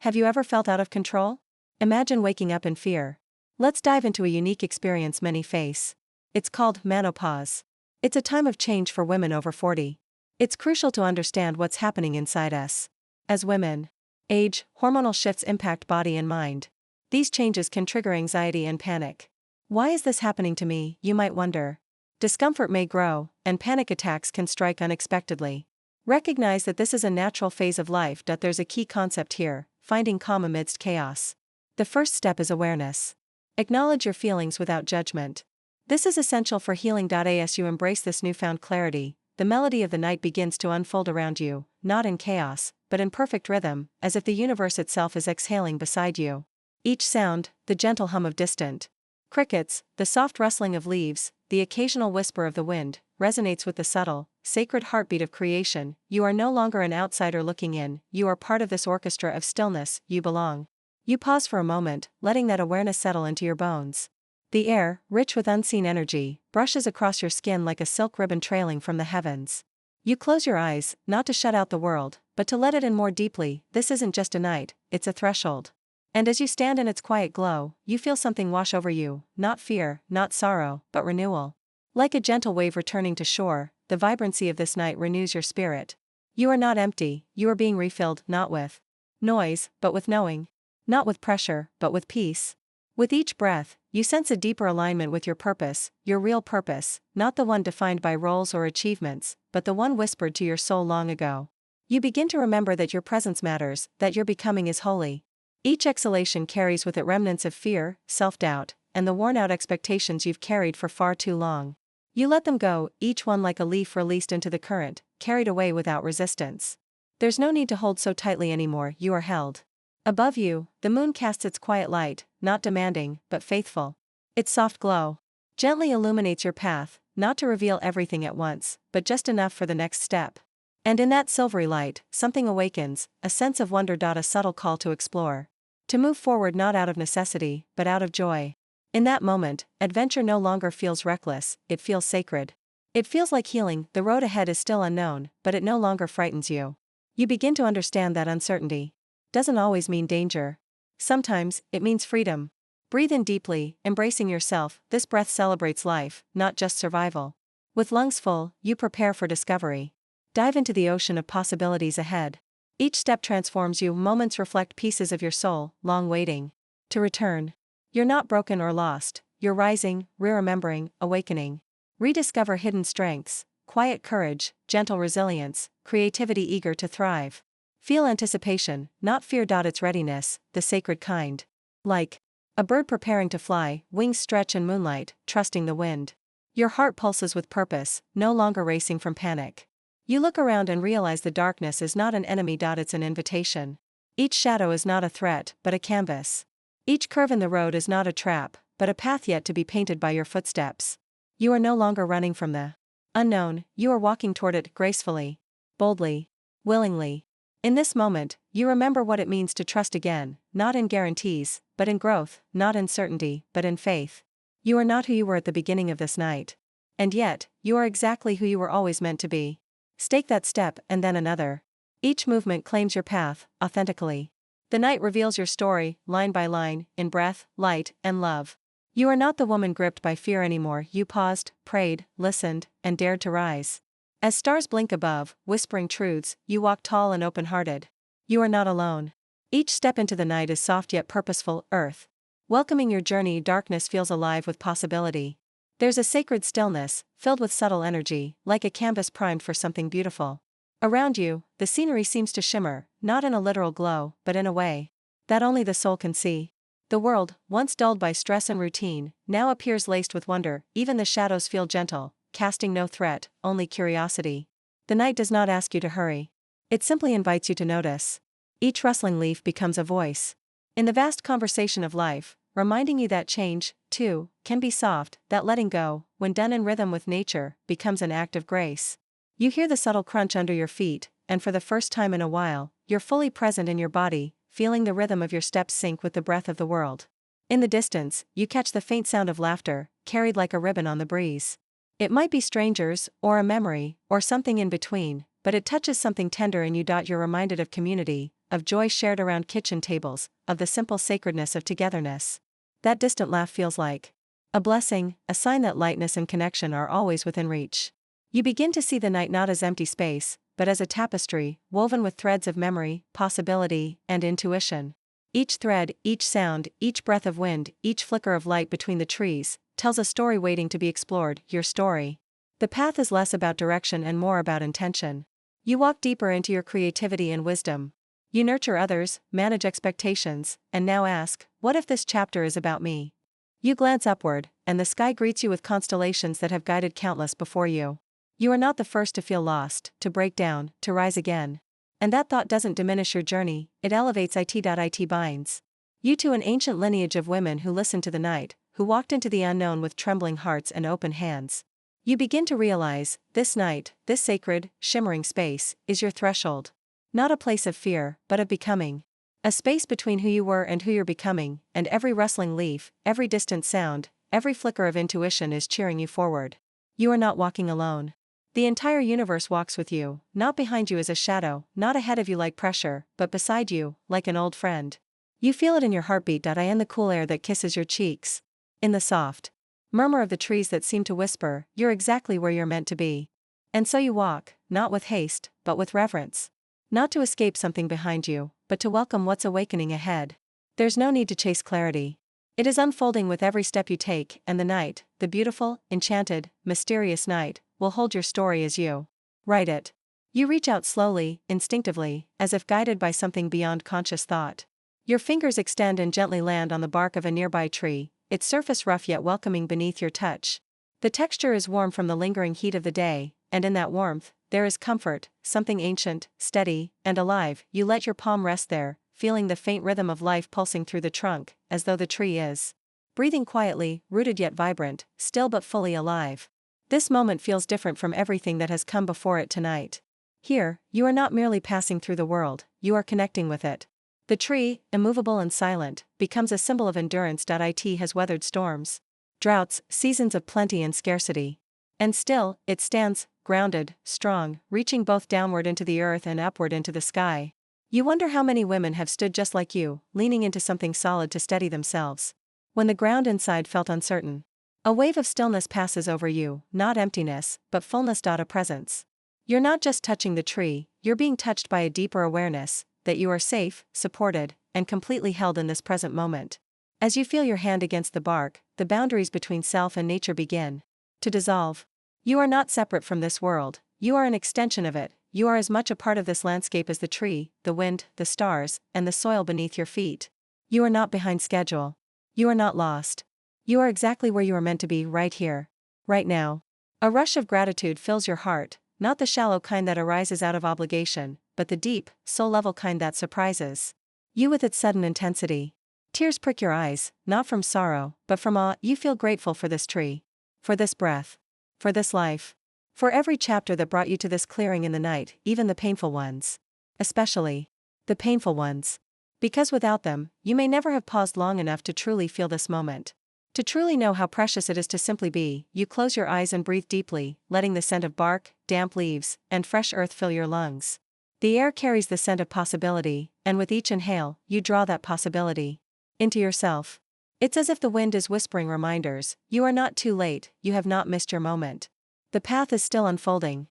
Have you ever felt out of control? Imagine waking up in fear. Let's dive into a unique experience many face. It's called Manopause. It's a time of change for women over 40. It's crucial to understand what's happening inside us. As women age, hormonal shifts impact body and mind. These changes can trigger anxiety and panic. Why is this happening to me, you might wonder? Discomfort may grow, and panic attacks can strike unexpectedly. Recognize that this is a natural phase of life. There's a key concept here: finding calm amidst chaos. The first step is awareness. Acknowledge your feelings without judgment. This is essential for healing. As you embrace this newfound clarity, the melody of the night begins to unfold around you, not in chaos, but in perfect rhythm, as if the universe itself is exhaling beside you. Each sound, the gentle hum of distant crickets, the soft rustling of leaves, the occasional whisper of the wind, resonates with the subtle, sacred heartbeat of creation. You are no longer an outsider looking in, you are part of this orchestra of stillness. You belong. You pause for a moment, letting that awareness settle into your bones. The air, rich with unseen energy, brushes across your skin like a silk ribbon trailing from the heavens. You close your eyes, not to shut out the world, but to let it in more deeply. This isn't just a night, it's a threshold. And as you stand in its quiet glow, you feel something wash over you, not fear, not sorrow, but renewal. Like a gentle wave returning to shore, the vibrancy of this night renews your spirit. You are not empty, you are being refilled, not with noise, but with knowing. Not with pressure, but with peace. With each breath, you sense a deeper alignment with your purpose, your real purpose, not the one defined by roles or achievements, but the one whispered to your soul long ago. You begin to remember that your presence matters, that your becoming is holy. Each exhalation carries with it remnants of fear, self-doubt, and the worn-out expectations you've carried for far too long. You let them go, each one like a leaf released into the current, carried away without resistance. There's no need to hold so tightly anymore. You are held. Above you, the moon casts its quiet light, not demanding, but faithful. Its soft glow gently illuminates your path, not to reveal everything at once, but just enough for the next step. And in that silvery light, something awakens, a sense of wonder. A subtle call to explore. To move forward not out of necessity, but out of joy. In that moment, adventure no longer feels reckless, it feels sacred. It feels like healing. The road ahead is still unknown, but it no longer frightens you. You begin to understand that uncertainty doesn't always mean danger. Sometimes, it means freedom. Breathe in deeply, embracing yourself. This breath celebrates life, not just survival. With lungs full, you prepare for discovery. Dive into the ocean of possibilities ahead. Each step transforms you. Moments reflect pieces of your soul, long waiting to return. You're not broken or lost, you're rising, re-remembering, awakening. Rediscover hidden strengths, quiet courage, gentle resilience, creativity eager to thrive. Feel anticipation, not fear. Its readiness, the sacred kind. Like a bird preparing to fly, wings stretch in moonlight, trusting the wind. Your heart pulses with purpose, no longer racing from panic. You look around and realize the darkness is not an enemy. It's an invitation. Each shadow is not a threat, but a canvas. Each curve in the road is not a trap, but a path yet to be painted by your footsteps. You are no longer running from the unknown, you are walking toward it gracefully, boldly, willingly. In this moment, you remember what it means to trust again, not in guarantees, but in growth, not in certainty, but in faith. You are not who you were at the beginning of this night. And yet, you are exactly who you were always meant to be. Stake that step, and then another. Each movement claims your path, authentically. The night reveals your story, line by line, in breath, light, and love. You are not the woman gripped by fear anymore. You paused, prayed, listened, and dared to rise. As stars blink above, whispering truths, you walk tall and open-hearted. You are not alone. Each step into the night is soft yet purposeful, earth welcoming your journey. Darkness feels alive with possibility. There's a sacred stillness, filled with subtle energy, like a canvas primed for something beautiful. Around you, the scenery seems to shimmer, not in a literal glow, but in a way that only the soul can see. The world, once dulled by stress and routine, now appears laced with wonder. Even the shadows feel gentle, casting no threat, only curiosity. The night does not ask you to hurry. It simply invites you to notice. Each rustling leaf becomes a voice in the vast conversation of life, reminding you that change, too, can be soft, that letting go, when done in rhythm with nature, becomes an act of grace. You hear the subtle crunch under your feet, and for the first time in a while, you're fully present in your body, feeling the rhythm of your steps sync with the breath of the world. In the distance, you catch the faint sound of laughter, carried like a ribbon on the breeze. It might be strangers, or a memory, or something in between, but it touches something tender in you. You're reminded of community, of joy shared around kitchen tables, of the simple sacredness of togetherness. That distant laugh feels like a blessing, a sign that lightness and connection are always within reach. You begin to see the night not as empty space, but as a tapestry, woven with threads of memory, possibility, and intuition. Each thread, each sound, each breath of wind, each flicker of light between the trees, tells a story waiting to be explored, your story. The path is less about direction and more about intention. You walk deeper into your creativity and wisdom. You nurture others, manage expectations, and now ask, what if this chapter is about me? You glance upward, and the sky greets you with constellations that have guided countless before you. You are not the first to feel lost, to break down, to rise again. And that thought doesn't diminish your journey, it elevates it binds you to an ancient lineage of women who listened to the night, who walked into the unknown with trembling hearts and open hands. You begin to realize, this night, this sacred, shimmering space, is your threshold. Not a place of fear, but of becoming. A space between who you were and who you're becoming, and every rustling leaf, every distant sound, every flicker of intuition is cheering you forward. You are not walking alone. The entire universe walks with you, not behind you as a shadow, not ahead of you like pressure, but beside you, like an old friend. You feel it in your heartbeat. In the cool air that kisses your cheeks. In the soft murmur of the trees that seem to whisper, you're exactly where you're meant to be. And so you walk, not with haste, but with reverence. Not to escape something behind you, but to welcome what's awakening ahead. There's no need to chase clarity. It is unfolding with every step you take, and the night, the beautiful, enchanted, mysterious night, will hold your story as you write it. You reach out slowly, instinctively, as if guided by something beyond conscious thought. Your fingers extend and gently land on the bark of a nearby tree, its surface rough yet welcoming beneath your touch. The texture is warm from the lingering heat of the day, and in that warmth, there is comfort, something ancient, steady, and alive. You let your palm rest there, feeling the faint rhythm of life pulsing through the trunk, as though the tree is breathing quietly, rooted yet vibrant, still but fully alive. This moment feels different from everything that has come before it tonight. Here, you are not merely passing through the world, you are connecting with it. The tree, immovable and silent, becomes a symbol of endurance. It has weathered storms, droughts, seasons of plenty and scarcity. And still, it stands, grounded, strong, reaching both downward into the earth and upward into the sky. You wonder how many women have stood just like you, leaning into something solid to steady themselves. When the ground inside felt uncertain, a wave of stillness passes over you, not emptiness, but fullness. A presence. You're not just touching the tree, you're being touched by a deeper awareness, that you are safe, supported, and completely held in this present moment. As you feel your hand against the bark, the boundaries between self and nature begin to dissolve. You are not separate from this world, you are an extension of it, you are as much a part of this landscape as the tree, the wind, the stars, and the soil beneath your feet. You are not behind schedule. You are not lost. You are exactly where you are meant to be, right here, right now. A rush of gratitude fills your heart, not the shallow kind that arises out of obligation, but the deep, soul-level kind that surprises you with its sudden intensity. Tears prick your eyes, not from sorrow, but from awe. You feel grateful for this tree, for this breath, for this life, for every chapter that brought you to this clearing in the night, even the painful ones. Especially the painful ones. Because without them, you may never have paused long enough to truly feel this moment. To truly know how precious it is to simply be. You close your eyes and breathe deeply, letting the scent of bark, damp leaves, and fresh earth fill your lungs. The air carries the scent of possibility, and with each inhale, you draw that possibility into yourself. It's as if the wind is whispering reminders. You are not too late, you have not missed your moment. The path is still unfolding.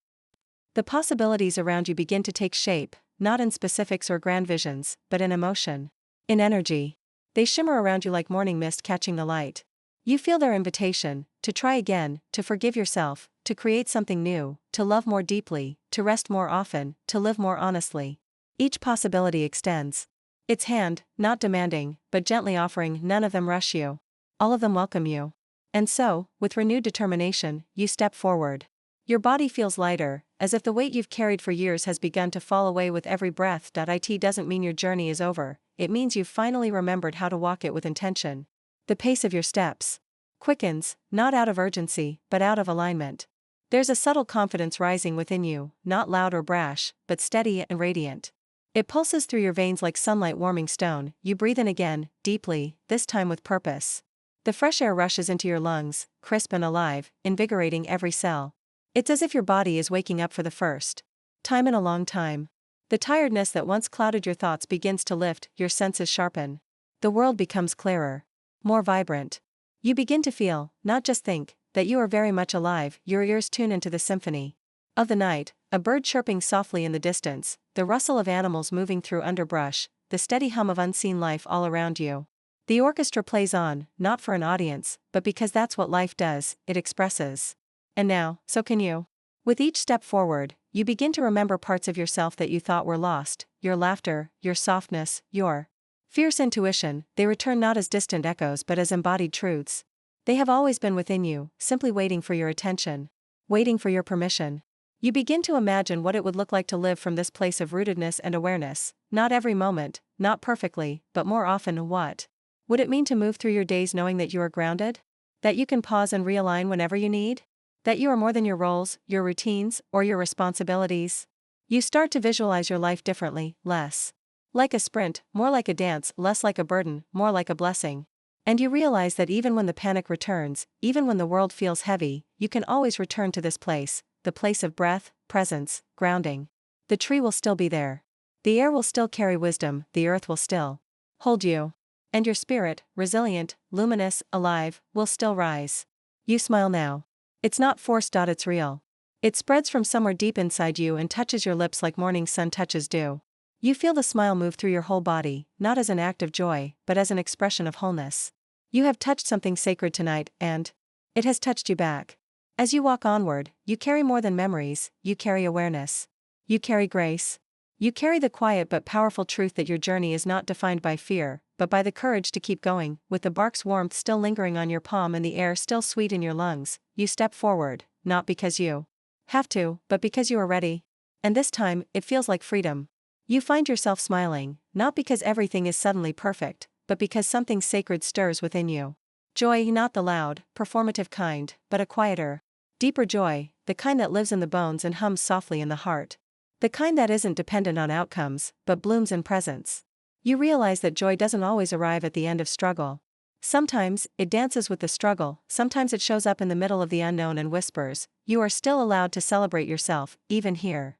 The possibilities around you begin to take shape, not in specifics or grand visions, but in emotion, in energy. They shimmer around you like morning mist catching the light. You feel their invitation, to try again, to forgive yourself, to create something new, to love more deeply, to rest more often, to live more honestly. Each possibility extends its hand, not demanding, but gently offering. None of them rush you. All of them welcome you. And so, with renewed determination, you step forward. Your body feels lighter, as if the weight you've carried for years has begun to fall away with every breath. It doesn't mean your journey is over, it means you've finally remembered how to walk it with intention. The pace of your steps quickens, not out of urgency, but out of alignment. There's a subtle confidence rising within you, not loud or brash, but steady and radiant. It pulses through your veins like sunlight warming stone. You breathe in again, deeply, this time with purpose. The fresh air rushes into your lungs, crisp and alive, invigorating every cell. It's as if your body is waking up for the first time in a long time. The tiredness that once clouded your thoughts begins to lift, your senses sharpen. The world becomes clearer, more vibrant. You begin to feel, not just think, that you are very much alive. Your ears tune into the symphony of the night, a bird chirping softly in the distance, the rustle of animals moving through underbrush, the steady hum of unseen life all around you. The orchestra plays on, not for an audience, but because that's what life does, it expresses. And now, so can you. With each step forward, you begin to remember parts of yourself that you thought were lost, your laughter, your softness, your fierce intuition. They return not as distant echoes but as embodied truths. They have always been within you, simply waiting for your attention, waiting for your permission. You begin to imagine what it would look like to live from this place of rootedness and awareness, not every moment, not perfectly, but more often. What would it mean to move through your days knowing that you are grounded? That you can pause and realign whenever you need? That you are more than your roles, your routines, or your responsibilities? You start to visualize your life differently, less like a sprint, more like a dance, less like a burden, more like a blessing. And you realize that even when the panic returns, even when the world feels heavy, you can always return to this place, the place of breath, presence, grounding. The tree will still be there. The air will still carry wisdom, the earth will still hold you. And your spirit, resilient, luminous, alive, will still rise. You smile now. It's not forced. It's real. It spreads from somewhere deep inside you and touches your lips like morning sun touches dew. You feel the smile move through your whole body, not as an act of joy, but as an expression of wholeness. You have touched something sacred tonight, and it has touched you back. As you walk onward, you carry more than memories, you carry awareness. You carry grace. You carry the quiet but powerful truth that your journey is not defined by fear, but by the courage to keep going. With the bark's warmth still lingering on your palm and the air still sweet in your lungs, you step forward, not because you have to, but because you are ready. And this time, it feels like freedom. You find yourself smiling, not because everything is suddenly perfect, but because something sacred stirs within you. Joy, not the loud, performative kind, but a quieter, deeper joy, the kind that lives in the bones and hums softly in the heart. The kind that isn't dependent on outcomes, but blooms in presence. You realize that joy doesn't always arrive at the end of struggle. Sometimes, it dances with the struggle, sometimes it shows up in the middle of the unknown and whispers, you are still allowed to celebrate yourself, even here.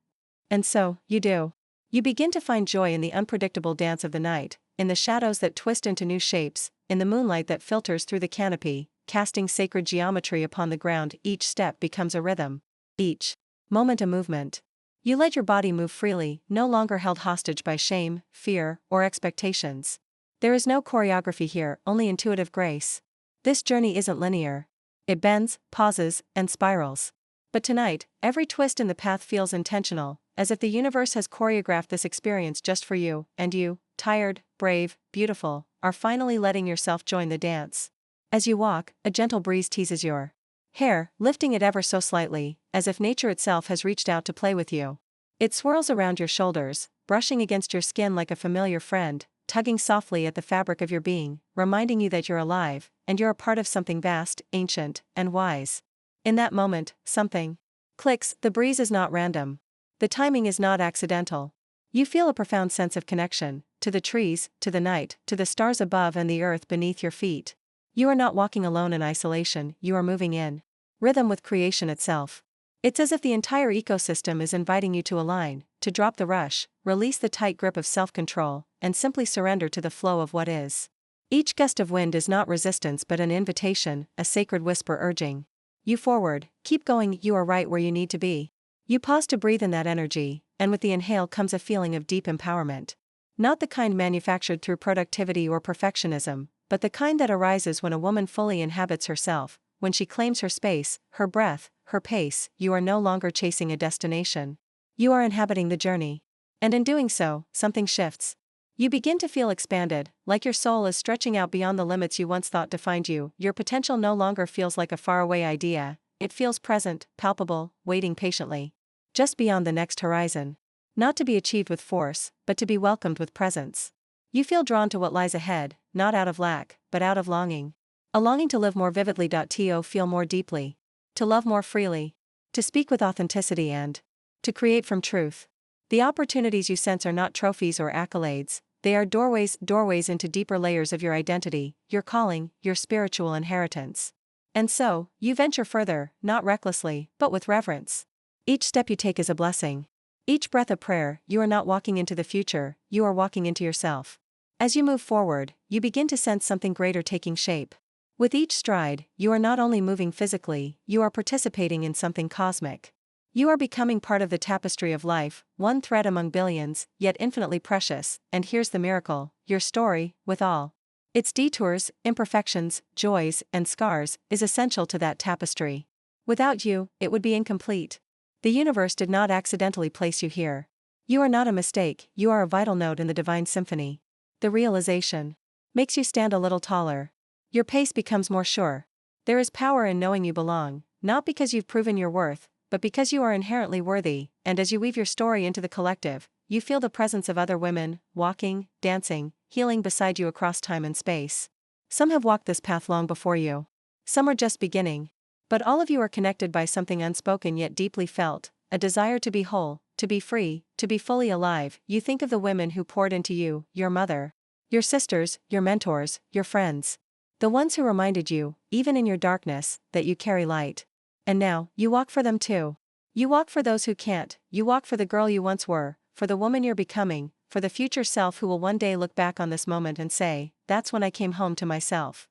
And so, you do. You begin to find joy in the unpredictable dance of the night, in the shadows that twist into new shapes, in the moonlight that filters through the canopy, casting sacred geometry upon the ground. Each step becomes a rhythm. Each moment a movement. You let your body move freely, no longer held hostage by shame, fear, or expectations. There is no choreography here, only intuitive grace. This journey isn't linear. It bends, pauses, and spirals. But tonight, every twist in the path feels intentional, as if the universe has choreographed this experience just for you, and you, tired, brave, beautiful, are finally letting yourself join the dance. As you walk, a gentle breeze teases your hair, lifting it ever so slightly, as if nature itself has reached out to play with you. It swirls around your shoulders, brushing against your skin like a familiar friend, tugging softly at the fabric of your being, reminding you that you're alive, and you're a part of something vast, ancient, and wise. In that moment, something clicks. The breeze is not random. The timing is not accidental. You feel a profound sense of connection, to the trees, to the night, to the stars above and the earth beneath your feet. You are not walking alone in isolation, you are moving in rhythm with creation itself. It's as if the entire ecosystem is inviting you to align, to drop the rush, release the tight grip of self-control, and simply surrender to the flow of what is. Each gust of wind is not resistance but an invitation, a sacred whisper urging you forward. Keep going, you are right where you need to be. You pause to breathe in that energy, and with the inhale comes a feeling of deep empowerment. Not the kind manufactured through productivity or perfectionism, but the kind that arises when a woman fully inhabits herself, when she claims her space, her breath, her pace. You are no longer chasing a destination. You are inhabiting the journey. And in doing so, something shifts. You begin to feel expanded, like your soul is stretching out beyond the limits you once thought defined you. Your potential no longer feels like a faraway idea, it feels present, palpable, waiting patiently. Just beyond the next horizon. Not to be achieved with force, but to be welcomed with presence. You feel drawn to what lies ahead, not out of lack, but out of longing. A longing to live more vividly. To feel more deeply. To love more freely. To speak with authenticity and to create from truth. The opportunities you sense are not trophies or accolades, they are doorways into deeper layers of your identity, your calling, your spiritual inheritance. And so, you venture further, not recklessly, but with reverence. Each step you take is a blessing. Each breath a prayer. You are not walking into the future, you are walking into yourself. As you move forward, you begin to sense something greater taking shape. With each stride, you are not only moving physically, you are participating in something cosmic. You are becoming part of the tapestry of life, one thread among billions, yet infinitely precious, and here's the miracle: your story, with all its detours, imperfections, joys, and scars, is essential to that tapestry. Without you, it would be incomplete. The universe did not accidentally place you here. You are not a mistake, you are a vital note in the divine symphony. The realization makes you stand a little taller. Your pace becomes more sure. There is power in knowing you belong, not because you've proven your worth, but because you are inherently worthy, and as you weave your story into the collective, you feel the presence of other women, walking, dancing, healing beside you across time and space. Some have walked this path long before you. Some are just beginning. But all of you are connected by something unspoken yet deeply felt, a desire to be whole, to be free, to be fully alive. You think of the women who poured into you, your mother, your sisters, your mentors, your friends. The ones who reminded you, even in your darkness, that you carry light. And now, you walk for them too. You walk for those who can't, you walk for the girl you once were, for the woman you're becoming, for the future self who will one day look back on this moment and say, that's when I came home to myself.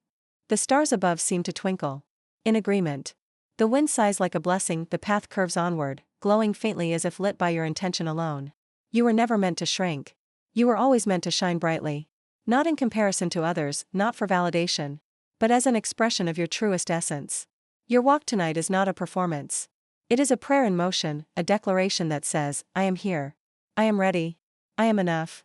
The stars above seem to twinkle. In agreement. The wind sighs like a blessing, the path curves onward, glowing faintly as if lit by your intention alone. You were never meant to shrink. You were always meant to shine brightly. Not in comparison to others, not for validation, but as an expression of your truest essence. Your walk tonight is not a performance. It is a prayer in motion, a declaration that says, I am here. I am ready. I am enough.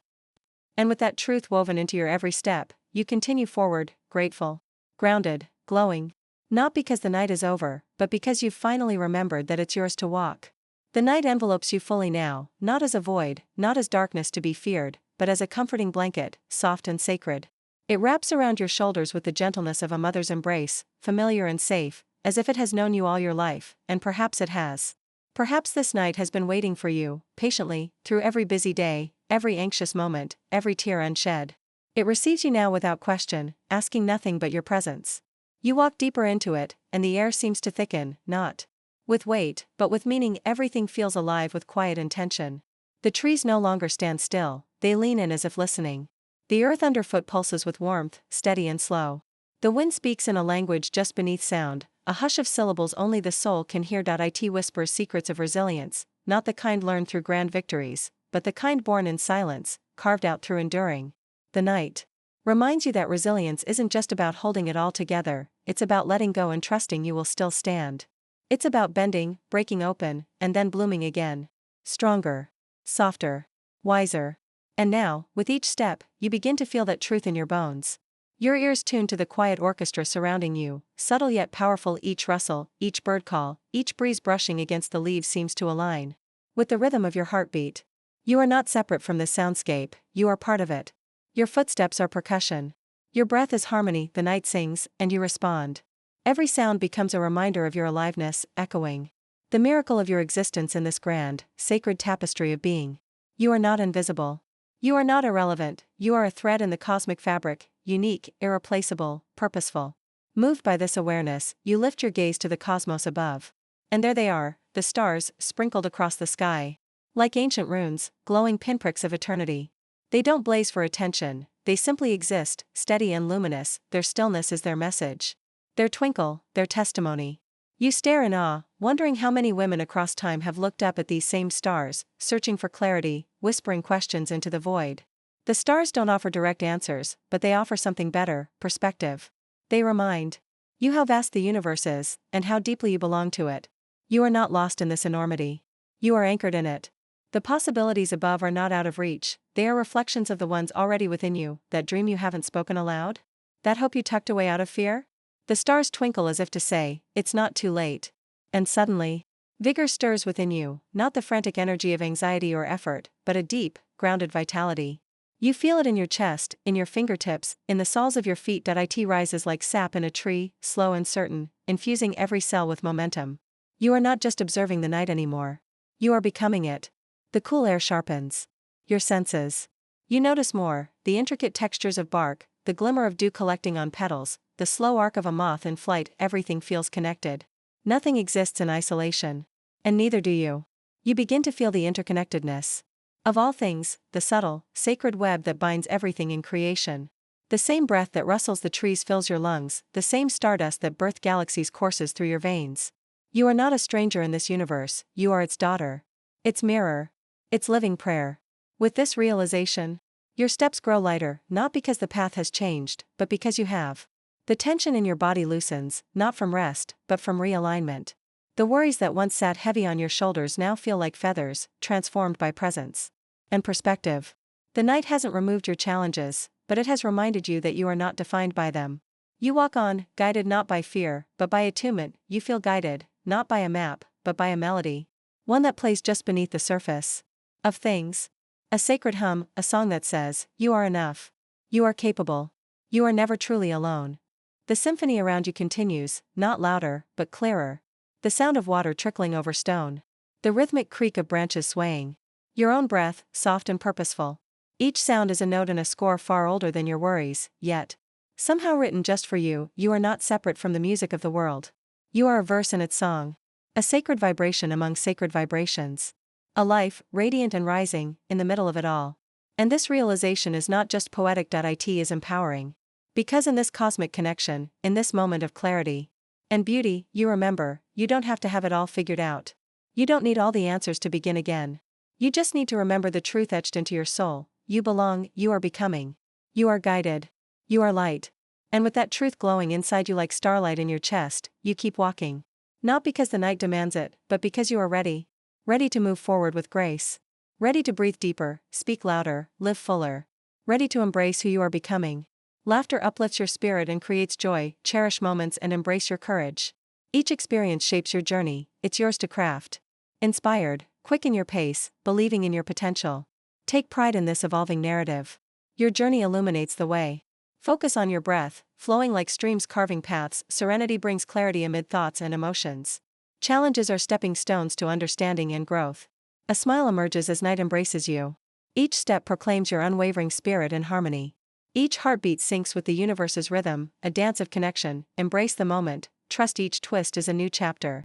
And with that truth woven into your every step, you continue forward, grateful, grounded, glowing. Not because the night is over, but because you've finally remembered that it's yours to walk. The night envelopes you fully now, not as a void, not as darkness to be feared, but as a comforting blanket, soft and sacred. It wraps around your shoulders with the gentleness of a mother's embrace, familiar and safe, as if it has known you all your life, and perhaps it has. Perhaps this night has been waiting for you, patiently, through every busy day, every anxious moment, every tear unshed. It receives you now without question, asking nothing but your presence. You walk deeper into it, and the air seems to thicken, not with weight, but with meaning. Everything feels alive with quiet intention. The trees no longer stand still, they lean in as if listening. The earth underfoot pulses with warmth, steady and slow. The wind speaks in a language just beneath sound, a hush of syllables only the soul can hear. It whispers secrets of resilience, not the kind learned through grand victories, but the kind born in silence, carved out through enduring. The night reminds you that resilience isn't just about holding it all together, it's about letting go and trusting you will still stand. It's about bending, breaking open, and then blooming again. Stronger, softer, wiser. And now, with each step, you begin to feel that truth in your bones. Your ears tune to the quiet orchestra surrounding you, subtle yet powerful. Each rustle, each bird call, each breeze brushing against the leaves seems to align with the rhythm of your heartbeat. You are not separate from this soundscape, you are part of it. Your footsteps are percussion. Your breath is harmony. The night sings, and you respond. Every sound becomes a reminder of your aliveness, echoing the miracle of your existence in this grand, sacred tapestry of being. You are not invisible. You are not irrelevant, you are a thread in the cosmic fabric, unique, irreplaceable, purposeful. Moved by this awareness, you lift your gaze to the cosmos above. And there they are, the stars, sprinkled across the sky. Like ancient runes, glowing pinpricks of eternity. They don't blaze for attention, they simply exist, steady and luminous. Their stillness is their message. Their twinkle, their testimony. You stare in awe, wondering how many women across time have looked up at these same stars, searching for clarity, whispering questions into the void. The stars don't offer direct answers, but they offer something better, perspective. They remind you how vast the universe is, and how deeply you belong to it. You are not lost in this enormity. You are anchored in it. The possibilities above are not out of reach, they are reflections of the ones already within you, that dream you haven't spoken aloud? That hope you tucked away out of fear? The stars twinkle as if to say, it's not too late. And suddenly, vigor stirs within you, not the frantic energy of anxiety or effort, but a deep, grounded vitality. You feel it in your chest, in your fingertips, in the soles of your feet. It rises like sap in a tree, slow and certain, infusing every cell with momentum. You are not just observing the night anymore. You are becoming it. The cool air sharpens your senses. You notice more, the intricate textures of bark, the glimmer of dew collecting on petals, the slow arc of a moth in flight. Everything feels connected. Nothing exists in isolation. And neither do you. You begin to feel the interconnectedness of all things, the subtle, sacred web that binds everything in creation. The same breath that rustles the trees fills your lungs, the same stardust that birthed galaxies courses through your veins. You are not a stranger in this universe, you are its daughter, its mirror, its living prayer. With this realization, your steps grow lighter, not because the path has changed, but because you have. The tension in your body loosens, not from rest, but from realignment. The worries that once sat heavy on your shoulders now feel like feathers, transformed by presence and perspective. The night hasn't removed your challenges, but it has reminded you that you are not defined by them. You walk on, guided not by fear, but by attunement. You feel guided, not by a map, but by a melody. One that plays just beneath the surface of things. A sacred hum, a song that says, you are enough. You are capable. You are never truly alone. The symphony around you continues, not louder, but clearer. The sound of water trickling over stone. The rhythmic creak of branches swaying. Your own breath, soft and purposeful. Each sound is a note in a score far older than your worries, yet, somehow written just for you, you are not separate from the music of the world. You are a verse in its song. A sacred vibration among sacred vibrations. A life, radiant and rising, in the middle of it all. And this realization is not just poetic. It is empowering. Because in this cosmic connection, in this moment of clarity and beauty, you remember, you don't have to have it all figured out. You don't need all the answers to begin again. You just need to remember the truth etched into your soul. You belong, you are becoming. You are guided. You are light. And with that truth glowing inside you like starlight in your chest, you keep walking. Not because the night demands it, but because you are ready. Ready to move forward with grace. Ready to breathe deeper, speak louder, live fuller. Ready to embrace who you are becoming. Laughter uplifts your spirit and creates joy. Cherish moments and embrace your courage. Each experience shapes your journey, it's yours to craft. Inspired, quicken your pace, believing in your potential. Take pride in this evolving narrative. Your journey illuminates the way. Focus on your breath, flowing like streams carving paths. Serenity brings clarity amid thoughts and emotions. Challenges are stepping stones to understanding and growth. A smile emerges as night embraces you. Each step proclaims your unwavering spirit and harmony. Each heartbeat syncs with the universe's rhythm, a dance of connection. Embrace the moment, trust each twist is a new chapter.